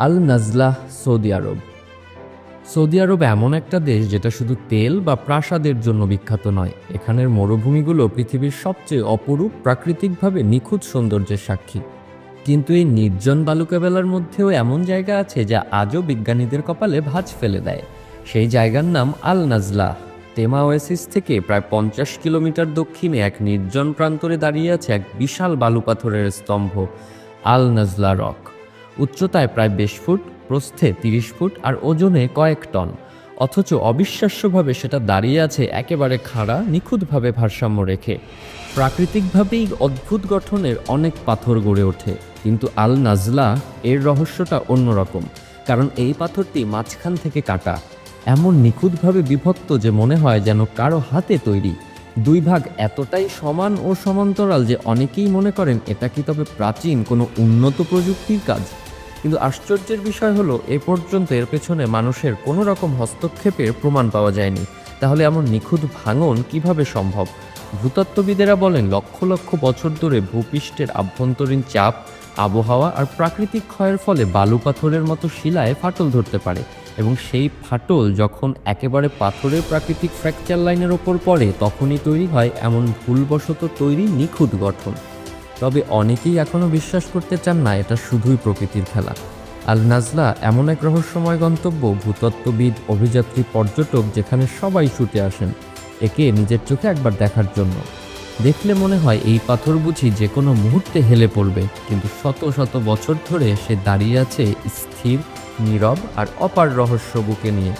আল নাজলাহ, Saudi আরব। Saudi আরব এমন একটা দেশ যেটা শুধু তেল বা প্রাসাদের জন্য বিখ্যাত নয়। এখানের মরুভূমিগুলো পৃথিবীর সবচেয়ে অপরূপ প্রাকৃতিকভাবে নিখুঁত সৌন্দর্যের সাক্ষী। কিন্তু এই নির্জন বালুকাবেলার মধ্যেও এমন জায়গা আছে যা আজও বিজ্ঞানীদের কপালে ভাঁজ ফেলে দেয়। সেই জায়গার নাম আল নাজলাহ। তেমা ওয়েসিস থেকে প্রায় 50 কিলোমিটার দক্ষিণে এক নির্জন প্রান্তরে দাঁড়িয়ে আছে এক বিশাল বালু পাথরের স্তম্ভ, আল নাজলা রক। উচ্চতায় প্রায় 20 ফুট, প্রস্থে 30 ফুট আর ওজনে কয়েক টন। অথচ অবিশ্বাস্যভাবে সেটা দাঁড়িয়ে আছে একেবারে খাড়া, নিখুঁতভাবে ভারসাম্য রেখে। প্রাকৃতিকভাবেই অদ্ভুত গঠনের অনেক পাথর গড়ে ওঠে, কিন্তু আল নাজলা এর রহস্যটা অন্যরকম। কারণ এই পাথরটি মাঝখান থেকে কাটা, এমন নিখুঁতভাবে বিভক্ত যে মনে হয় যেন কারো হাতে তৈরি। দুই ভাগ এতটাই সমান ও সমান্তরাল যে অনেকেই মনে করেন এটা কি তবে প্রাচীন কোনো উন্নত প্রযুক্তির কাজ। কিন্তু আশ্চর্যের বিষয় হলো এ পর্যন্ত এর পেছনে মানুষের কোনো রকম হস্তক্ষেপের প্রমাণ পাওয়া যায়নি। তাহলে এমন নিখুঁত ভাঙন কিভাবে সম্ভব? ভূতত্ত্ববিদেরা বলেন লক্ষ লক্ষ বছর ধরে ভূপৃষ্ঠের আভ্যন্তরীণ চাপ, আবহাওয়া আর প্রাকৃতিক ক্ষয়ের ফলে বালু পাথরের মতো শিলায় ফাটল ধরতে পারে, এবং সেই ফাটল যখন একেবারে পাথরের প্রাকৃতিক ফ্র্যাকচার লাইনের ওপর পড়ে তখনই তৈরি হয় এমন ভুলবশত তৈরি নিখুঁত গঠন। তবে অনেকেই এখনও বিশ্বাস করতে চান না এটা শুধুই প্রকৃতির খেলা। আল নাজলা এমন এক রহস্যময় গন্তব্য, ভূতত্ত্ববিদ, অভিযাত্রী, পর্যটক যেখানে সবাই ছুটে আসেন একে নিজের চোখে একবার দেখার জন্য। দেখলে মনে হয় এই পাথর বুঝি যে কোনো মুহূর্তে হেলে পড়বে, কিন্তু শত শত বছর ধরে সে দাঁড়িয়ে আছে স্থির, নীরব আর অপার রহস্য বুকে নিয়ে।